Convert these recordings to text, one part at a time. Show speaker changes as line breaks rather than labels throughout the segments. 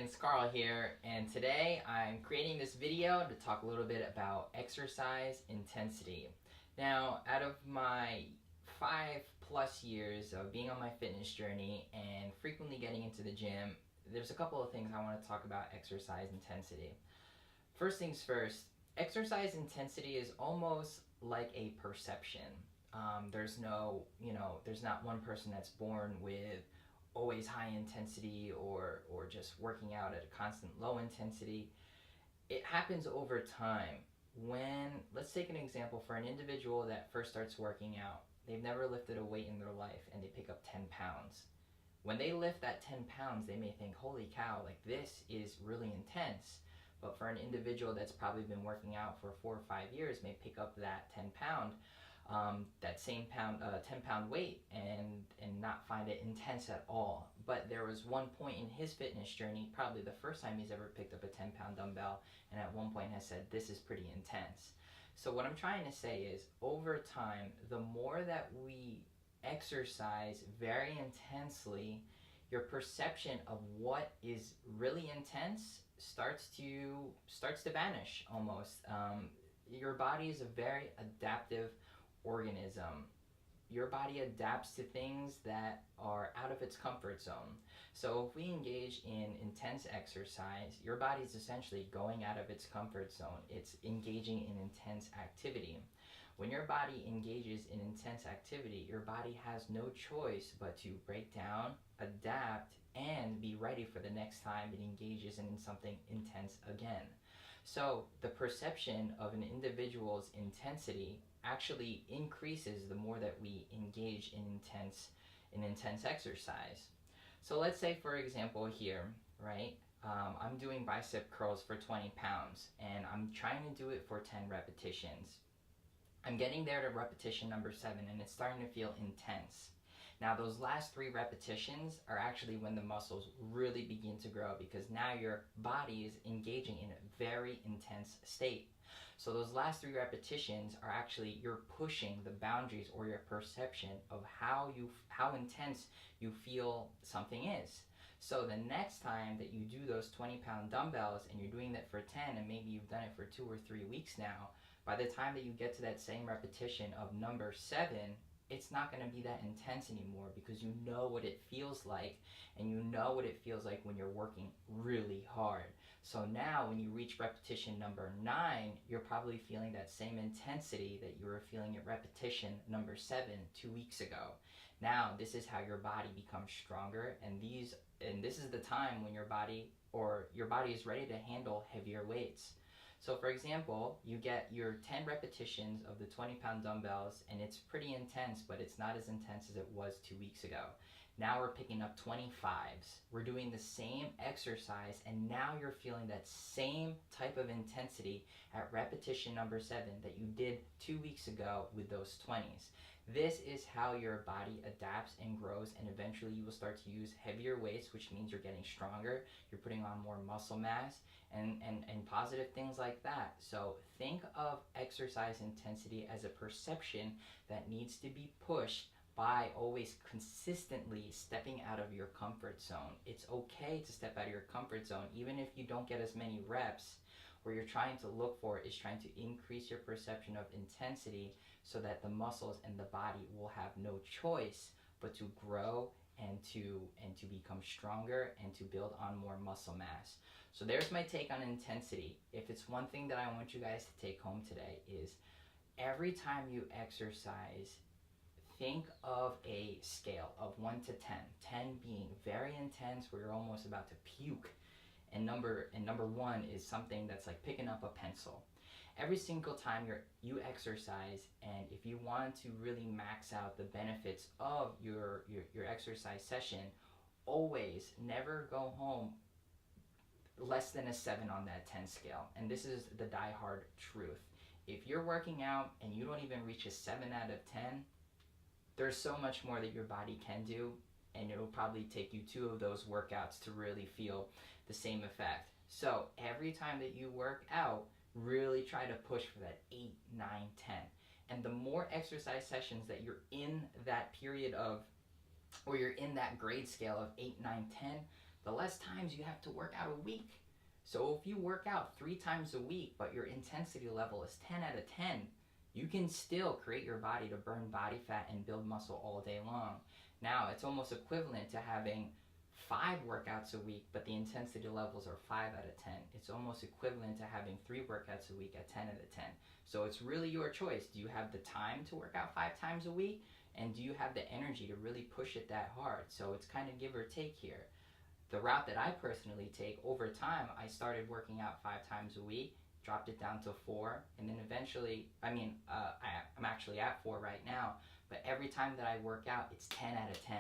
it's Carl here, and today I'm creating this video to talk a little bit about exercise intensity. Now, out of my 5+ years of being on my fitness journey and frequently getting into the gym, there's a couple of things I want to talk about exercise intensity. First things first, exercise intensity is almost like a perception. There's not one person that's born with always high intensity or just working out at a constant low intensity. It happens over time. When, let's take an example for an individual that first starts working out, they've never lifted a weight in their life and they pick up 10 pounds. When they lift that 10 pounds, they may think, holy cow, like this is really intense. But for an individual that's probably been working out for 4 or 5 years, may pick up that 10 pound that same 10-pound weight and not find it intense at all. But there was one point in his fitness journey, probably the first time he's ever picked up a 10-pound dumbbell, and at one point has said, this is pretty intense. So what I'm trying to say is, over time, the more that we exercise very intensely, your perception of what is really intense starts to vanish almost. Your body is a very adaptive organism. Your body adapts to things that are out of its comfort zone. So if we engage in intense exercise, your body is essentially going out of its comfort zone. It's engaging in intense activity. When your body engages in intense activity, your body has no choice but to break down, adapt, and be ready for the next time it engages in something intense again. So the perception of an individual's intensity actually increases the more that we engage in intense exercise. So let's say, for example, here, right, I'm doing bicep curls for 20 pounds and I'm trying to do it for 10 repetitions. I'm getting there to repetition number 7 and it's starting to feel intense. Now those last 3 repetitions are actually when the muscles really begin to grow, because now your body is engaging in a very intense state. So those last 3 repetitions are actually, you're pushing the boundaries or your perception of how intense you feel something is. So the next time that you do those 20-pound dumbbells and you're doing that for 10, and maybe you've done it for 2 or 3 weeks now, by the time that you get to that same repetition of number 7, it's not going to be that intense anymore, because you know what it feels like, and you know what it feels like when you're working really hard. So now when you reach repetition number 9, you're probably feeling that same intensity that you were feeling at repetition number 7 2 weeks ago. Now this is how your body becomes stronger, and this is the time when your body is ready to handle heavier weights. So for example, you get your 10 repetitions of the 20-pound dumbbells and it's pretty intense, but it's not as intense as it was 2 weeks ago. Now we're picking up 25s. We're doing the same exercise and now you're feeling that same type of intensity at repetition number 7 that you did 2 weeks ago with those 20s. This is how your body adapts and grows, and eventually you will start to use heavier weights, which means you're getting stronger, you're putting on more muscle mass, and positive things like that. So think of exercise intensity as a perception that needs to be pushed by always consistently stepping out of your comfort zone. It's okay to step out of your comfort zone, even if you don't get as many reps. What you're trying to look for is trying to increase your perception of intensity so that the muscles and the body will have no choice but to grow and to become stronger and to build on more muscle mass. So there's my take on intensity. If it's one thing that I want you guys to take home today, is every time you exercise, think of a scale of 1 to 10. 10 being very intense where you're almost about to puke, and number 1 is something that's like picking up a pencil. Every single time you exercise, and if you want to really max out the benefits of your exercise session, always never go home less than a 7 on that 10 scale. And this is the die-hard truth. If you're working out and you don't even reach a 7 out of 10, there's so much more that your body can do, and it'll probably take you 2 of those workouts to really feel the same effect. So every time that you work out, really try to push for that 8, 9, 10. And the more exercise sessions that you're in that period of, or you're in that grade scale of 8, 9, 10, the less times you have to work out a week. So if you work out 3 times a week, but your intensity level is 10 out of 10, you can still create your body to burn body fat and build muscle all day long. Now, it's almost equivalent to having 5 workouts a week, but the intensity levels are 5 out of 10. It's almost equivalent to having 3 workouts a week at 10 out of 10. So it's really your choice. Do you have the time to work out 5 times a week? And do you have the energy to really push it that hard? So it's kind of give or take here. The route that I personally take, over time, I started working out 5 times a week, dropped it down to 4, and then eventually, I'm actually at 4 right now, but every time that I work out, it's 10 out of 10.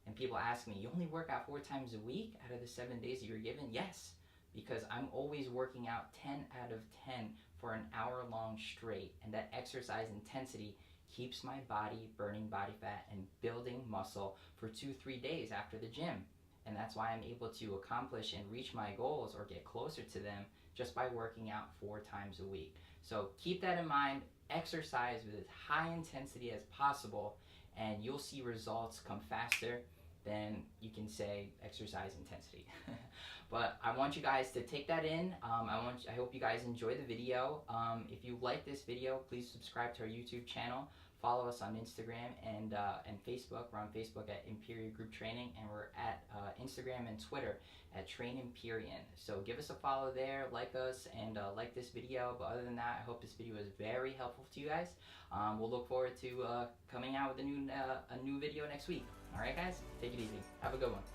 And people ask me, you only work out 4 times a week out of the 7 days that you're given? Yes, because I'm always working out 10 out of 10 for an hour long straight, and that exercise intensity keeps my body burning body fat and building muscle for 2-3 days after the gym. And that's why I'm able to accomplish and reach my goals or get closer to them just by working out 4 times a week. So keep that in mind. Exercise with as high intensity as possible, and you'll see results come faster than you can say exercise intensity. But I want you guys to take that in. I hope you guys enjoy the video. If you like this video, please subscribe to our YouTube channel. Follow us on Instagram and Facebook. We're on Facebook at Empyrea Group Training, and we're at Instagram and Twitter at Train Empyrean. So give us a follow there, like us, and like this video. But other than that, I hope this video was very helpful to you guys. We'll look forward to coming out with a new video next week. All right, guys, take it easy. Have a good one.